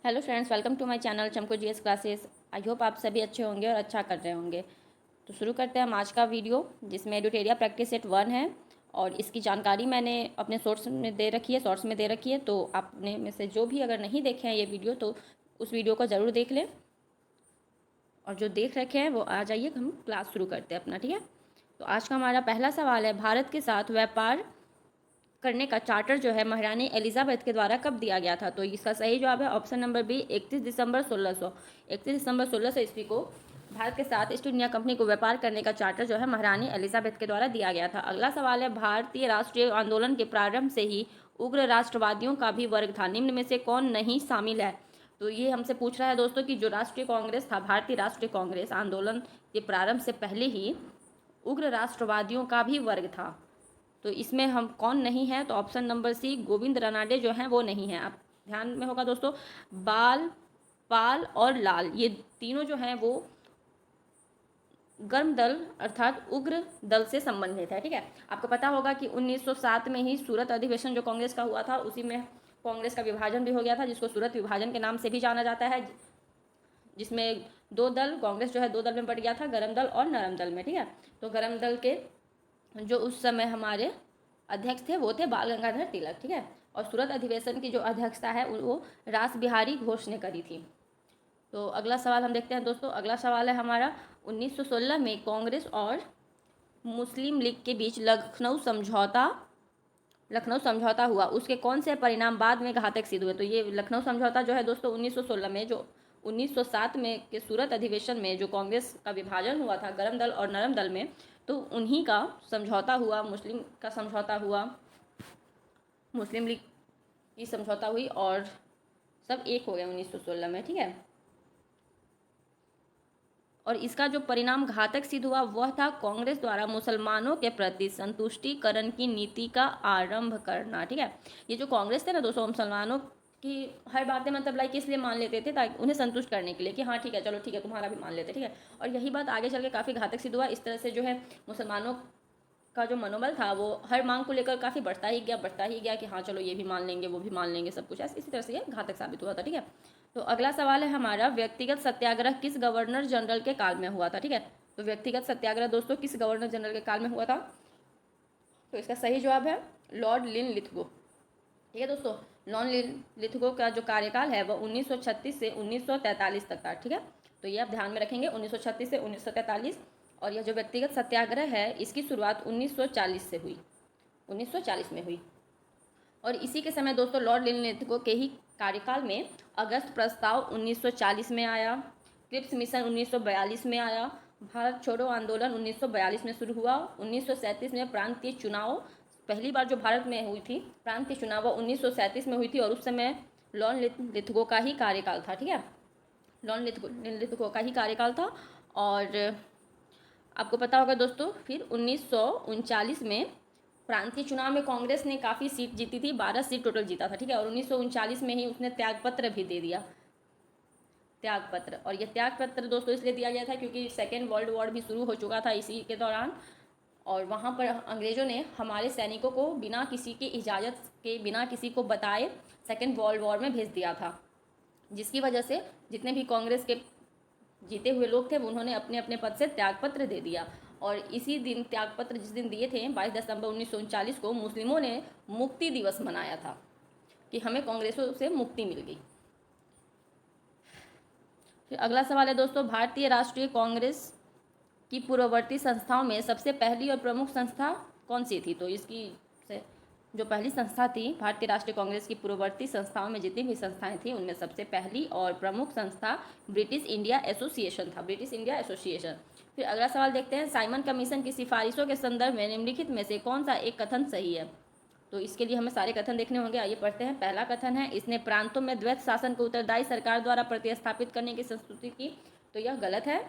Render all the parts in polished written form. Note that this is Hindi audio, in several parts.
Hello friends, welcome to my channel Chamko GS classes. I hope आप सभी अच्छे होंगे और अच्छा कर रहे होंगे। तो शुरू करते हैं हम आज का वीडियो, जिसमें एडुटेरिया प्रैक्टिस सेट 1 है और इसकी जानकारी मैंने अपने शॉर्ट्स में दे रखी है। तो आपने में से जो भी अगर नहीं देखे हैं ये वीडियो, तो उस वीडियो को ज़रूर देख लें, और जो देख रखे हैं वो आ जाइए, हम क्लास शुरू करते हैं अपना। ठीक है, तो आज का हमारा पहला सवाल है, भारत के साथ व्यापार करने का चार्टर जो है महारानी एलिजाबेथ के द्वारा कब दिया गया था? तो इसका सही जवाब है ऑप्शन नंबर बी, 31 दिसंबर 1600 ईस्वी को भारत के साथ ईस्ट इंडिया कंपनी को व्यापार करने का चार्टर जो है महारानी एलिजाबेथ के द्वारा दिया गया था। अगला सवाल है, भारतीय राष्ट्रीय आंदोलन के प्रारंभ से ही उग्र राष्ट्रवादियों का भी वर्ग था, निम्न में से कौन नहीं शामिल है? तो ये हमसे पूछ रहा है दोस्तों कि जो राष्ट्रीय कांग्रेस था, भारतीय राष्ट्रीय कांग्रेस आंदोलन के प्रारंभ से पहले ही उग्र राष्ट्रवादियों का भी वर्ग था। तो इसमें हम कौन नहीं है? तो option number C, Govind Ranade जो हैं वो नहीं हैं। आप ध्यान में होगा दोस्तों, बाल, पाल और लाल, ये तीनों जो हैं वो गर्म दल अर्थात उग्र दल से संबंधित है। ठीक है, आपको पता होगा कि 1907 में ही सूरत अधिवेशन जो कांग्रेस का हुआ था, उसी में कांग्रेस का विभाजन भी हो गया था, जिसको सूरत विभाजन के नाम से भी जाना जाता है, जिसमें दो दल, कांग्रेस जो है दो दल में बढ़ गया था, गर्म दल और नरम दल में। ठीक है, तो गर्म दल के जो उस समय हमारे अध्यक्ष थे वो थे बाल गंगाधर तिलक। ठीक है, और सूरत अधिवेशन की जो अध्यक्षता है वो रास बिहारी घोष ने करी थी। तो अगला सवाल हम देखते हैं दोस्तों। अगला सवाल है हमारा, 1916 में कांग्रेस और मुस्लिम लीग के बीच लखनऊ समझौता हुआ, उसके कौन से परिणाम बाद में घातक सिद्ध हुए? तो ये लखनऊ समझौता जो है दोस्तों 1916 में, जो 1907 में के सूरत अधिवेशन में जो कांग्रेस का विभाजन हुआ था गर्म दल और नरम दल में, तो उन्हीं का समझौता हुआ, मुस्लिम का समझौता हुआ, मुस्लिम लीग की समझौता हुई और सब एक हो गए 1916 में। ठीक है, और इसका जो परिणाम घातक सिद्ध हुआ वह था कांग्रेस द्वारा मुसलमानों के प्रति संतुष्टिकरण की नीति का आरंभ करना। ठीक है, ये जो कांग्रेस थे ना दोस्तों, मुसलमानों की हर बातें मतलब लाइक इसलिए मान लेते थे ताकि उन्हें संतुष्ट करने के लिए कि हाँ ठीक है, चलो ठीक है, तुम्हारा भी मान लेते। ठीक है, और यही बात आगे चल के काफ़ी घातक सिद्ध हुआ। इस तरह से जो है मुसलमानों का जो मनोबल था वो हर मांग को लेकर काफ़ी बढ़ता ही गया कि हाँ चलो ये भी मान लेंगे, वो भी मान लेंगे, सब कुछ ऐसे इसी तरह से ये घातक साबित हुआ था। ठीक है, तो अगला सवाल है हमारा, व्यक्तिगत सत्याग्रह किस गवर्नर जनरल के काल में हुआ था? ठीक है, तो व्यक्तिगत सत्याग्रह दोस्तों किस गवर्नर जनरल के काल में हुआ था? तो इसका सही जवाब है लॉर्ड लिनलिथगो। ठीक है दोस्तों, लॉर्ड लिनलिथगो का जो कार्यकाल है वह 1936 से 1943 तक था। ठीक है, तो ये आप ध्यान में रखेंगे, 1936 से 1943। और यह जो व्यक्तिगत सत्याग्रह है इसकी शुरुआत 1940 से हुई, 1940 में हुई। और इसी के समय दोस्तों लॉर्ड लिनलिथगो के ही कार्यकाल में अगस्त प्रस्ताव 1940 में आया, क्रिप्स मिशन 1942 में आया, भारत छोड़ो आंदोलन 1942 में शुरू हुआ, 1937 में प्रांतीय चुनाव, पहली बार जो भारत में हुई थी प्रांतीय चुनाव 1937 में हुई थी, और उस समय लॉर्ड लिनलिथगो का ही कार्यकाल था। ठीक है, लॉर्ड लिनलिथगो का ही कार्यकाल था। और आपको पता होगा दोस्तों, फिर 1939 में प्रांतीय चुनाव में कांग्रेस ने काफ़ी सीट जीती थी, 12 सीट टोटल जीता था। ठीक है, और 1939 में ही उसने त्यागपत्र भी दे दिया, त्यागपत्र। और यह त्यागपत्र दोस्तों इसलिए दिया गया था क्योंकि सेकेंड वर्ल्ड वॉर भी शुरू हो चुका था इसी के दौरान, और वहाँ पर अंग्रेज़ों ने हमारे सैनिकों को बिना किसी की इजाज़त के, बिना किसी को बताए सेकेंड वर्ल्ड वॉर में भेज दिया था, जिसकी वजह से जितने भी कांग्रेस के जीते हुए लोग थे उन्होंने अपने अपने पद से त्यागपत्र दे दिया। और इसी दिन त्यागपत्र जिस दिन दिए थे 22 दिसंबर 1939 को मुस्लिमों ने मुक्ति दिवस मनाया था कि हमें कांग्रेसों से मुक्ति मिल गई। फिर अगला सवाल है दोस्तों, भारतीय राष्ट्रीय कांग्रेस की पूर्ववर्ती संस्थाओं में सबसे पहली और प्रमुख संस्था कौन सी थी? तो इसकी जो पहली संस्था थी भारतीय राष्ट्रीय कांग्रेस की पूर्ववर्ती संस्थाओं में जितनी भी संस्थाएं थी उनमें सबसे पहली और प्रमुख संस्था ब्रिटिश इंडिया एसोसिएशन था, ब्रिटिश इंडिया एसोसिएशन। फिर अगला सवाल देखते हैं, साइमन कमीशन की सिफारिशों के संदर्भ में निम्नलिखित में से कौन सा एक कथन सही है? तो इसके लिए हमें सारे कथन देखने होंगे, आइए पढ़ते हैं। पहला कथन है, इसने प्रांतों में द्वैत शासन को उत्तरदायी सरकार द्वारा प्रतिस्थापित करने की संस्तुति की। तो यह गलत है।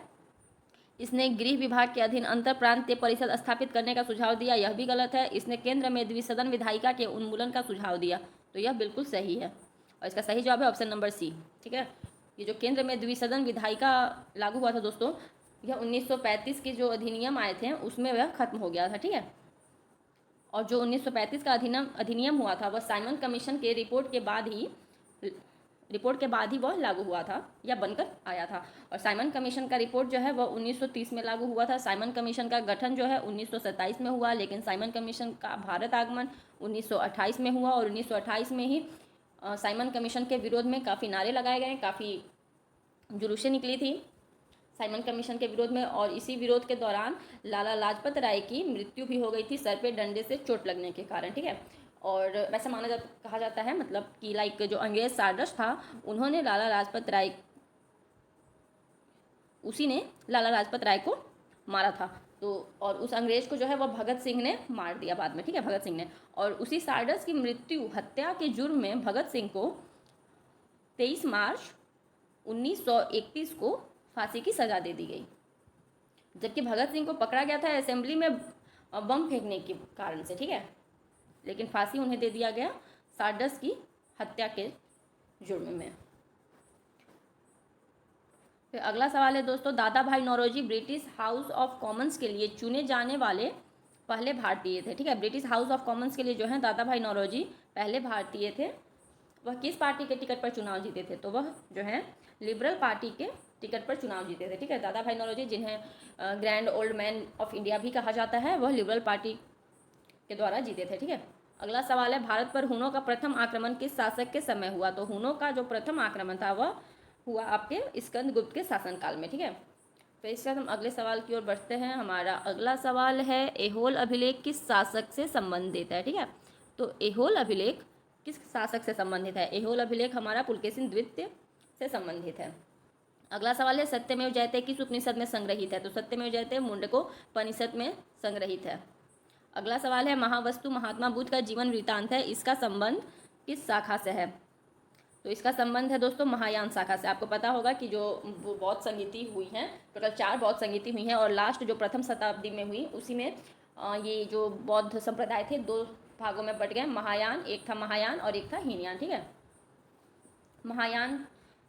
इसने गृह विभाग के अधीन अंतर प्रांतीय परिषद स्थापित करने का सुझाव दिया, यह भी गलत है। इसने केंद्र में द्विसदन विधायिका के उन्मूलन का सुझाव दिया, तो यह बिल्कुल सही है, और इसका सही जवाब है ऑप्शन नंबर सी। ठीक है, ये जो केंद्र में द्विसदन विधायिका लागू हुआ था दोस्तों, यह 1935 के जो अधिनियम आए थे उसमें वह खत्म हो गया था। ठीक है, और जो 1935 का अधिनियम हुआ था वह साइमन कमीशन के रिपोर्ट के बाद ही रिपोर्ट के बाद ही वह लागू हुआ था या बनकर आया था। और साइमन कमीशन का रिपोर्ट जो है वह 1930 में लागू हुआ था। साइमन कमीशन का गठन जो है 1927 में हुआ, लेकिन साइमन कमीशन का भारत आगमन 1928 में हुआ और 1928 में ही साइमन कमीशन के विरोध में काफ़ी नारे लगाए गए, काफ़ी जुलूसें निकली थी साइमन कमीशन के विरोध में। और इसी विरोध के दौरान लाला लाजपत राय की मृत्यु भी हो गई थी सर पे डंडे से चोट लगने के कारण, ठीक है। और वैसा कहा जाता है मतलब कि लाइक जो अंग्रेज सारडस था उन्होंने उसी ने लाला लाजपत राय को मारा था। तो और उस अंग्रेज को जो है वह भगत सिंह ने मार दिया बाद में, ठीक है, भगत सिंह ने। और उसी सारडस की हत्या के जुर्म में भगत सिंह को 23 मार्च 1931 को फांसी की सजा दे दी गई, जबकि भगत सिंह को पकड़ा गया था असेंबली में बम फेंकने के कारण से, ठीक है, लेकिन फांसी उन्हें दे दिया गया सारडस की हत्या के जुर्म में। फिर अगला सवाल है दोस्तों, Dadabhai Naoroji British House of Commons के लिए चुने जाने वाले पहले भारतीय थे, ठीक है। ब्रिटिश हाउस ऑफ कॉमन्स के लिए जो है दादा भाई नौरोजी पहले भारतीय थे। वह किस पार्टी के टिकट पर चुनाव जीते थे? तो वह जो है लिबरल पार्टी के टिकट पर चुनाव जीते थे, ठीक है। दादा भाई नौरोजी, जिन्हें grand old man of India भी कहा जाता है, वह लिबरल पार्टी के द्वारा जीते थे, ठीक है। अगला सवाल है, भारत पर हुनों का प्रथम आक्रमण किस शासक के समय हुआ? तो हुनों का जो प्रथम आक्रमण था वह हुआ आपके स्कंदगुप्त के शासनकाल में, ठीक है। तो इसके बाद हम अगले सवाल की ओर बढ़ते हैं। हमारा अगला सवाल है, ऐहोल अभिलेख किस शासक से संबंधित है? ठीक है, तो ऐहोल अभिलेख किस शासक से संबंधित है? ऐहोल अभिलेख हमारा पुलकेशिन द्वितीय से संबंधित है। अगला सवाल है, सत्यमेव जयते किस उपनिषद में संग्रहित है? तो सत्यमेव जयते मुंडकोपनिषद में संग्रहित है। अगला सवाल है, महावस्तु महात्मा बुद्ध का जीवन वृत्तांत है, इसका संबंध किस शाखा से है? तो इसका संबंध है दोस्तों महायान शाखा से। आपको पता होगा कि जो बौद्ध संगीति हुई हैं, टोटल 4 बौद्ध संगीति हुई हैं, और लास्ट जो प्रथम शताब्दी में हुई उसी में ये जो बौद्ध संप्रदाय थे 2 भागों में बट गए। महायान, एक था महायान और एक था हीनयान, ठीक है। महायान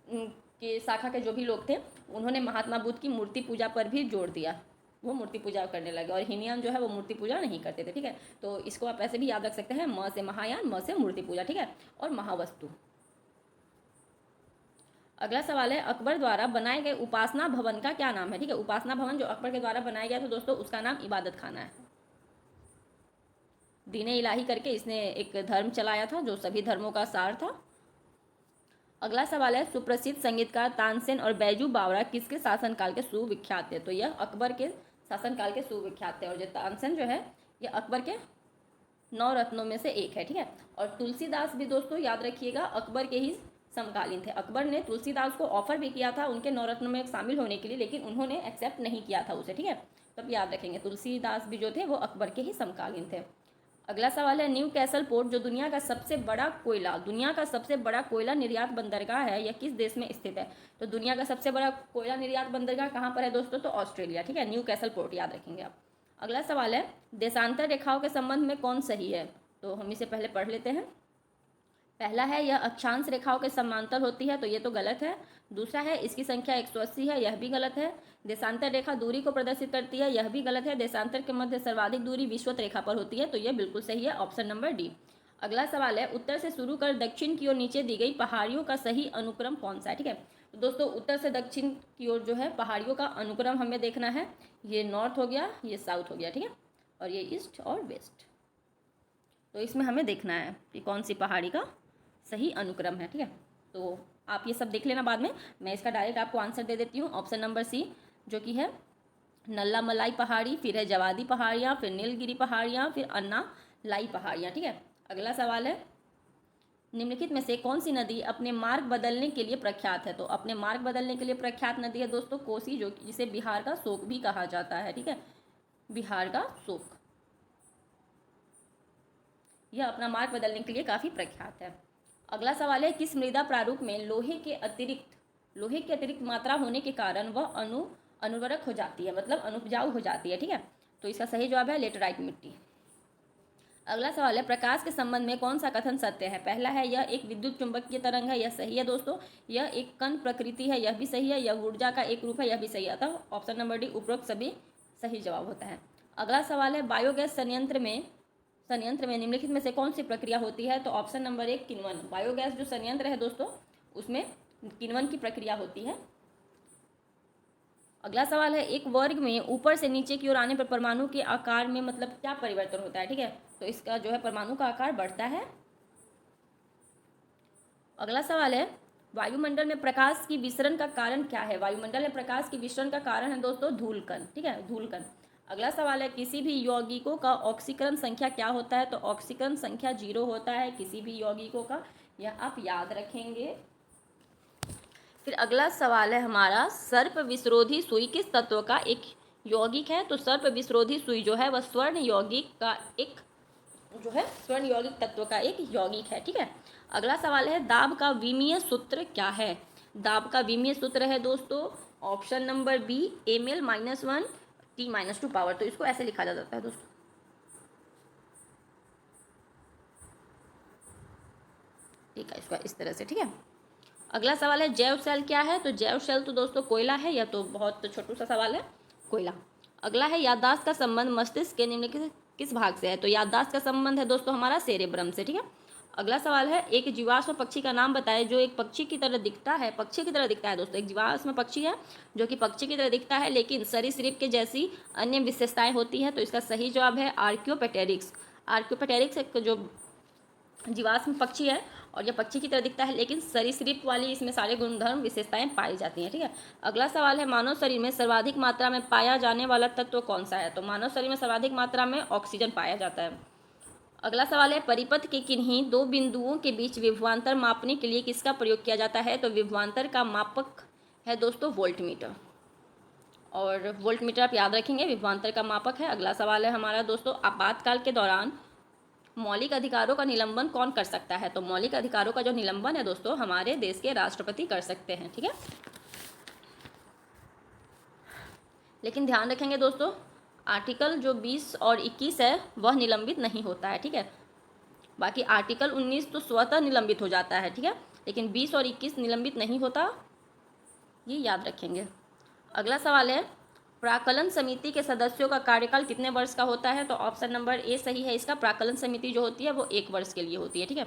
के शाखा के जो भी लोग थे उन्होंने महात्मा बुद्ध की मूर्ति पूजा पर भी जोर दिया, वो मूर्ति पूजा करने लगे, और हीनयान जो है वो मूर्ति पूजा नहीं करते थे, ठीक है। तो इसको आप ऐसे भी याद रख सकते हैं, म से महायान, म से मूर्ति पूजा, ठीक है, और महावस्तु। अगला सवाल है, अकबर द्वारा बनाए गए उपासना भवन का क्या नाम है? ठीक है, उपासना भवन जो अकबर के द्वारा बनाया गया था दोस्तों, उसका नाम इबादत खाना है। दीने इलाही करके इसने एक धर्म चलाया था जो सभी धर्मों का सार था। अगला सवाल है, सुप्रसिद्ध संगीतकार तानसेन और बैजू बावरा किसके शासनकाल के सुविख्यात थे? तो यह अकबर के शासनकाल के सुविख्यात थे, और जो तानसेन जो है यह अकबर के 9 रत्नों में से एक है, ठीक है। और तुलसीदास भी दोस्तों याद रखिएगा अकबर के ही समकालीन थे। अकबर ने तुलसीदास को ऑफर भी किया था उनके 9 रत्नों में शामिल होने के लिए, लेकिन उन्होंने एक्सेप्ट नहीं किया था उसे, ठीक है। तब याद रखेंगे तुलसीदास भी जो थे वो अकबर के ही समकालीन थे। अगला सवाल है, न्यू कैसल पोर्ट जो दुनिया का सबसे बड़ा कोयला निर्यात बंदरगाह है, यह किस देश में स्थित है? तो दुनिया का सबसे बड़ा कोयला निर्यात बंदरगाह कहाँ पर है दोस्तों? तो ऑस्ट्रेलिया, ठीक है, न्यू कैसल पोर्ट याद रखेंगे आप। अगला सवाल है, देशांतर रेखाओं के संबंध में कौन सही है? तो हम इसे पहले पढ़ लेते हैं। पहला है, यह अक्षांश रेखाओं के समांतर होती है, तो ये तो गलत है। दूसरा है, इसकी संख्या 180 है, यह भी गलत है। देशांतर रेखा दूरी को प्रदर्शित करती है, यह भी गलत है। देशांतर के मध्य सर्वाधिक दूरी विषुवत रेखा पर होती है, तो यह बिल्कुल सही है, ऑप्शन नंबर डी। अगला सवाल है, उत्तर से शुरू कर दक्षिण की ओर नीचे दी गई पहाड़ियों का सही अनुक्रम कौन सा है? ठीक है, तो दोस्तों उत्तर से दक्षिण की ओर जो है पहाड़ियों का अनुक्रम हमें देखना है। ये नॉर्थ हो गया, ये साउथ हो गया, ठीक है, और ये ईस्ट और वेस्ट। तो इसमें हमें देखना है कि कौन सी पहाड़ी का सही अनुक्रम है, ठीक है। तो आप ये सब देख लेना बाद में, मैं इसका डायरेक्ट आपको आंसर दे देती हूँ। ऑप्शन नंबर सी जो कि है नल्ला मलाई पहाड़ी, फिर है जवादी पहाड़ियाँ, फिर नीलगिरी पहाड़ियाँ, फिर अन्ना लाई पहाड़ियाँ, ठीक है। अगला सवाल है, निम्नलिखित में से कौन सी नदी अपने मार्ग बदलने के लिए प्रख्यात है? तो अपने मार्ग बदलने के लिए प्रख्यात नदी है दोस्तों कोसी, जो जिसे बिहार का शोक भी कहा जाता है, ठीक है, बिहार का शोक, यह अपना मार्ग बदलने के लिए काफ़ी प्रख्यात है। अगला सवाल है, किस मृदा प्रारूप में लोहे की अतिरिक्त मात्रा होने के कारण वह अनुर्वरक हो जाती है, मतलब अनुपजाऊ हो जाती है, ठीक है। तो इसका सही जवाब है लेटराइट मिट्टी। अगला सवाल है, प्रकाश के संबंध में कौन सा कथन सत्य है? पहला है, यह एक विद्युत चुंबकीय तरंग है, यह सही है दोस्तों। यह एक कण प्रकृति है, यह भी सही है। यह ऊर्जा का एक रूप है, यह भी सही है। अतः ऑप्शन नंबर डी उपरोक्त सभी सही जवाब होता है। अगला सवाल है, बायोगैस संयंत्र में निम्नलिखित में से कौन सी प्रक्रिया होती है? तो ऑप्शन नंबर 1 किण्वन। बायोगैस जो संयंत्र है दोस्तों उसमें किण्वन की प्रक्रिया होती है। अगला सवाल है, एक वर्ग में ऊपर से नीचे की ओर आने पर परमाणु के आकार में मतलब क्या परिवर्तन होता है, ठीक है, तो इसका जो है परमाणु का आकार बढ़ता है। अगला सवाल है, वायुमंडल में प्रकाश की विसरण का कारण क्या है। वायुमंडल में प्रकाश की विसरण का कारण है दोस्तों धूलकण, ठीक है, धूलकण। अगला सवाल है, किसी भी यौगिकों का ऑक्सीकरण संख्या क्या होता है, तो ऑक्सीकरण संख्या 0 होता है किसी भी यौगिकों का, यह आप याद रखेंगे। फिर अगला सवाल है हमारा, सर्प विस्रोधी सुई किस तत्व का एक यौगिक है, तो सर्प विस्रोधी सुई जो है वह स्वर्ण यौगिक का एक जो है स्वर्ण यौगिक तत्व का एक यौगिक है, ठीक है। अगला सवाल है, दाब का विमीय सूत्र क्या है। दाब का विमीय सूत्र है दोस्तों option number B, ml-1 T-2 power, तो इसको ऐसे लिखा जाता है दोस्तों, ठीक है, इसका इस तरह से, ठीक है। अगला सवाल है, जैव सेल क्या है, तो जैव सेल तो दोस्तों कोयला है, यह तो बहुत छोटा सा सवाल है, कोयला। अगला है, याददाश्त का संबंध मस्तिष्क के निम्नलिखित किस भाग से है, तो याददाश्त का संबंध है दोस्तों हमारा सेरेब्रम से, ठीक है। अगला सवाल है, एक जीवाश्म पक्षी का नाम बताए जो एक पक्षी की तरह दिखता है, पक्षी की तरह दिखता है दोस्तों, एक जीवाश्म पक्षी है जो कि पक्षी की तरह दिखता है लेकिन सरीसृप के जैसी अन्य विशेषताएं होती है, तो इसका सही जवाब है आर्कियोपेटेरिक्स। आर्कियोपेटेरिक्स एक जो जीवाश्म पक्षी है और यह पक्षी की तरह दिखता है लेकिन सरीसृप वाली इसमें सारे गुणधर्म विशेषताएं पाई जाती हैं, ठीक है। अगला सवाल है, मानव शरीर में सर्वाधिक मात्रा में पाया जाने वाला तत्व कौन सा है, तो मानव शरीर में सर्वाधिक मात्रा में ऑक्सीजन पाया जाता है। अगला सवाल है, परिपथ के किन्हीं दो बिंदुओं के बीच विभवांतर मापने के लिए किसका प्रयोग किया जाता है, तो विभवांतर का मापक है दोस्तों वोल्टमीटर, और वोल्टमीटर आप याद रखेंगे विभवांतर का मापक है। अगला सवाल है हमारा दोस्तों, आपातकाल के दौरान मौलिक अधिकारों का निलंबन कौन कर सकता है, तो मौलिक अधिकारों का जो निलंबन है दोस्तों हमारे देश के राष्ट्रपति कर सकते हैं, ठीक है। लेकिन ध्यान रखेंगे दोस्तों, आर्टिकल जो 20 और 21 है वह निलंबित नहीं होता है, ठीक है। बाकी आर्टिकल 19 तो स्वतः निलंबित हो जाता है, ठीक है, लेकिन 20 और 21 निलंबित नहीं होता, ये याद रखेंगे। अगला सवाल है, प्राक्कलन समिति के सदस्यों का कार्यकाल कितने वर्ष का होता है, तो ऑप्शन नंबर ए सही है इसका। प्राक्कलन समिति जो होती है वो 1 वर्ष के लिए होती है, ठीक है।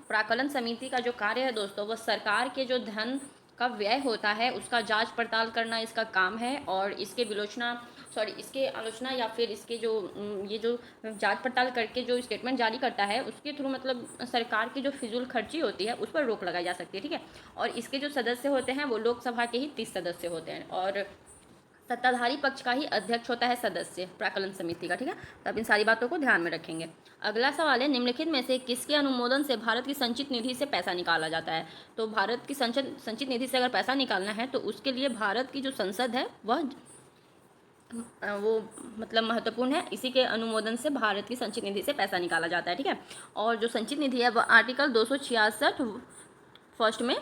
प्राक्कलन समिति का जो कार्य है दोस्तों वह सरकार के जो धन का व्यय होता है उसका जांच पड़ताल करना इसका काम है, और इसके इसके आलोचना या फिर इसके जो ये जो जांच पड़ताल करके जो स्टेटमेंट जारी करता है उसके थ्रू मतलब सरकार की जो फिजूल खर्ची होती है उस पर रोक लगाई जा सकती है, ठीक है। और इसके जो सदस्य होते हैं वो लोकसभा के ही 30 सदस्य होते हैं, और सत्ताधारी पक्ष का ही अध्यक्ष होता है सदस्य प्राक्कलन समिति का, ठीक है। तो आप इन सारी बातों को ध्यान में रखेंगे। अगला सवाल है, निम्नलिखित में से किसके अनुमोदन से भारत की संचित निधि से पैसा निकाला जाता है, तो भारत की संचित निधि से अगर पैसा निकालना है तो उसके लिए भारत की जो संसद है वो मतलब महत्वपूर्ण है, इसी के अनुमोदन से भारत की संचित निधि से पैसा निकाला जाता है, ठीक है। और जो संचित निधि है वह आर्टिकल 266 फर्स्ट में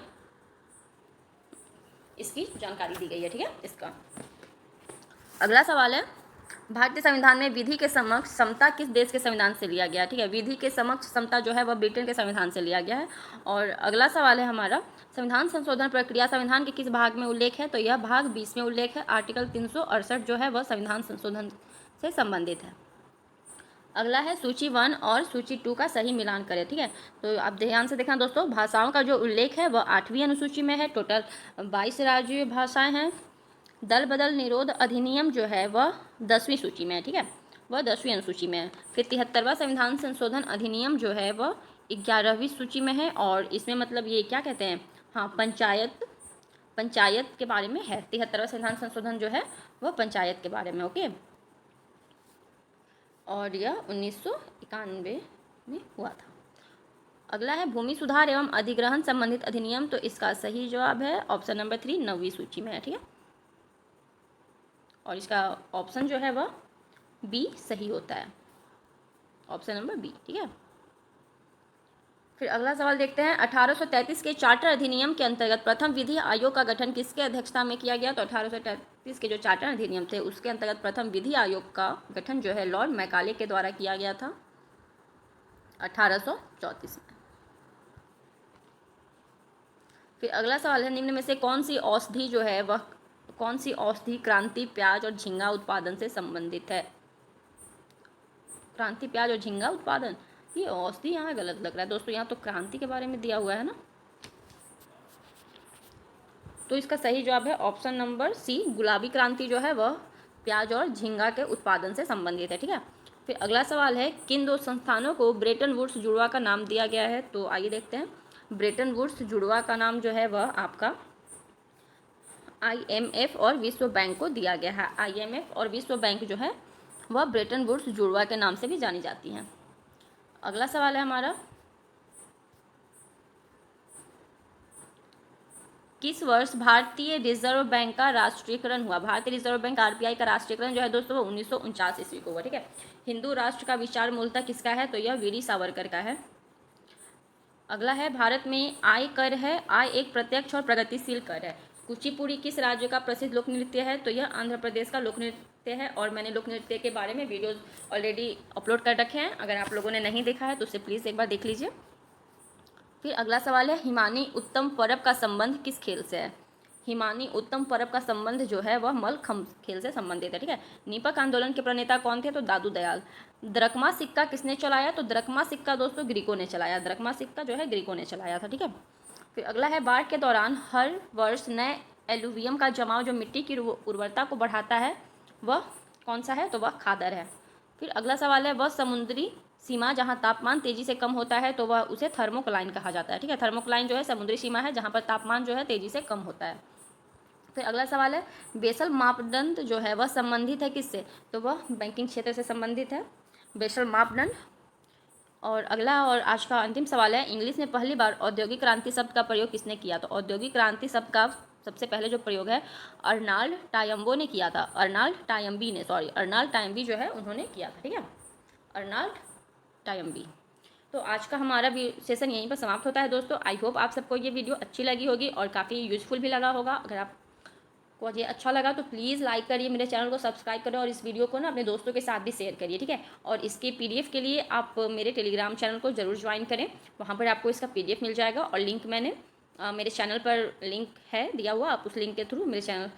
इसकी जानकारी दी गई है, ठीक है। इसका अगला सवाल है, भारतीय संविधान में विधि के समक्ष समता किस देश के संविधान से लिया गया, ठीक है। विधि के समक्ष समता जो है वह ब्रिटेन के संविधान से लिया गया है। और अगला सवाल है हमारा, संविधान संशोधन प्रक्रिया संविधान के किस भाग में उल्लेख है, तो यह भाग 20 में उल्लेख है। आर्टिकल 368 जो है वह संविधान संशोधन से संबंधित है। अगला है, सूची 1 और सूची 2 का सही मिलान करें, ठीक है। तो आप ध्यान से देखना दोस्तों, भाषाओं का जो उल्लेख है वह 8वीं अनुसूची में है। टोटल 22 राज्य भाषाएं हैं। दल बदल निरोध अधिनियम जो है वह 10वीं सूची में है, ठीक है, वह 10वीं अनुसूची में है। फिर 73वां संविधान संशोधन अधिनियम जो है वह 11वीं सूची में है, और इसमें मतलब ये क्या कहते हैं, हाँ, पंचायत के बारे में है। 73वां संविधान संशोधन जो है वह पंचायत के बारे में, ओके। और यह 1991 में हुआ था। अगला है, भूमि सुधार एवं अधिग्रहण संबंधित अधिनियम, तो इसका सही जवाब है ऑप्शन नंबर 3, 9वीं सूची में है, ठीक है। और इसका ऑप्शन जो है वह बी सही होता है, ऑप्शन नंबर बी, ठीक है। फिर अगला सवाल देखते हैं, 1833 के चार्टर अधिनियम के अंतर्गत प्रथम विधि आयोग का गठन किसके अध्यक्षता में किया गया, तो 1833 के जो चार्टर अधिनियम थे उसके अंतर्गत प्रथम विधि आयोग का गठन जो है लॉर्ड मैकाले के द्वारा किया गया था 1834 में। फिर अगला सवाल है, निम्न में से कौन सी औषधि क्रांति प्याज और झींगा उत्पादन से संबंधित है। क्रांति प्याज और झींगा उत्पादन, ये औषधि यहाँ गलत लग रहा है दोस्तों, यहाँ तो क्रांति के बारे में दिया हुआ है ना। तो इसका सही जवाब है ऑप्शन नंबर सी, गुलाबी क्रांति जो है वह प्याज और झींगा के उत्पादन से संबंधित है। ठीक है, फिर अगला सवाल है, किन दो संस्थानों को ब्रेटन वुड्स जुड़वा का नाम दिया गया है। तो आइए देखते हैं, ब्रेटन वुड्स जुड़वा का नाम जो है वह आपका IMF और विश्व बैंक को दिया गया है। IMF और विश्व बैंक जो है वह ब्रेटन वुड्स जुड़वा के नाम से भी जानी जाती हैं। अगला सवाल है हमारा, किस वर्ष भारतीय रिजर्व बैंक का राष्ट्रीयकरण हुआ। भारतीय रिजर्व बैंक RBI का राष्ट्रीयकरण जो है दोस्तों वो 1949 ईस्वी को हुआ। ठीक है, हिंदू राष्ट्र का विचार मूलतः किसका है। तो यह वीर सावरकर का है। अगला है, भारत में आय कर है। आय एक प्रत्यक्ष और प्रगतिशील कर है। कुचिपुड़ी किस राज्य का प्रसिद्ध लोक नृत्य है। तो यह आंध्र प्रदेश का लोक नृत्य है और मैंने लोक नृत्य के बारे में वीडियोज़ ऑलरेडी अपलोड कर रखे हैं, अगर आप लोगों ने नहीं देखा है तो उसे प्लीज़ एक बार देख लीजिए। फिर अगला सवाल है, हिमानी उत्तम परब का संबंध किस खेल से है। हिमानी उत्तम परब का संबंध जो है वह मलखम्ब खेल से संबंधित है। ठीक है, नीपक आंदोलन के प्रणेता कौन थे। तो दादू दयाल। द्रकमा सिक्का किसने चलाया। तो द्रकमा सिक्का दोस्तों ग्रीकों ने चलाया। द्रकमा सिक्का जो है ग्रीकों ने चलाया था। ठीक है, फिर अगला है, बाढ़ के दौरान हर वर्ष नए एलुवियम का जमाव जो मिट्टी की उर्वरता को बढ़ाता है वह कौन सा है। तो वह खादर है। फिर अगला सवाल है, वह समुद्री सीमा जहाँ तापमान तेजी से कम होता है तो वह उसे थर्मोक्लाइन कहा जाता है। ठीक है, थर्मोक्लाइन जो है समुद्री सीमा है जहाँ पर तापमान जो है तेजी से कम होता है। फिर अगला सवाल है, बेसल मापदंड जो है वह संबंधित है किससे। तो वह बैंकिंग क्षेत्र से संबंधित है, बेसल मापदंड। और अगला और आज का अंतिम सवाल है, इंग्लिश में पहली बार औद्योगिक क्रांति शब्द का प्रयोग किसने किया। तो औद्योगिक क्रांति शब्द का सबसे पहले जो प्रयोग है अर्नाल्ड टायम्बो ने किया था। अर्नाल्ड टायम्बी जो है उन्होंने किया था। ठीक है, अर्नाल्ड टायम्बी। तो आज का हमारा सेशन यहीं पर समाप्त होता है दोस्तों। आई होप आप सबको ये वीडियो अच्छी लगी होगी और काफ़ी यूजफुल भी लगा होगा। अगर आपको ये अच्छा लगा तो प्लीज़ लाइक करिए, मेरे चैनल को सब्सक्राइब करें और इस वीडियो को ना अपने दोस्तों के साथ भी शेयर करिए। ठीक है, और इसके PDF के लिए आप मेरे टेलीग्राम चैनल को ज़रूर ज्वाइन करें, वहाँ पर आपको इसका PDF मिल जाएगा और लिंक मैंने मेरे चैनल पर लिंक है दिया हुआ, आप उस लिंक के थ्रू मेरे चैनल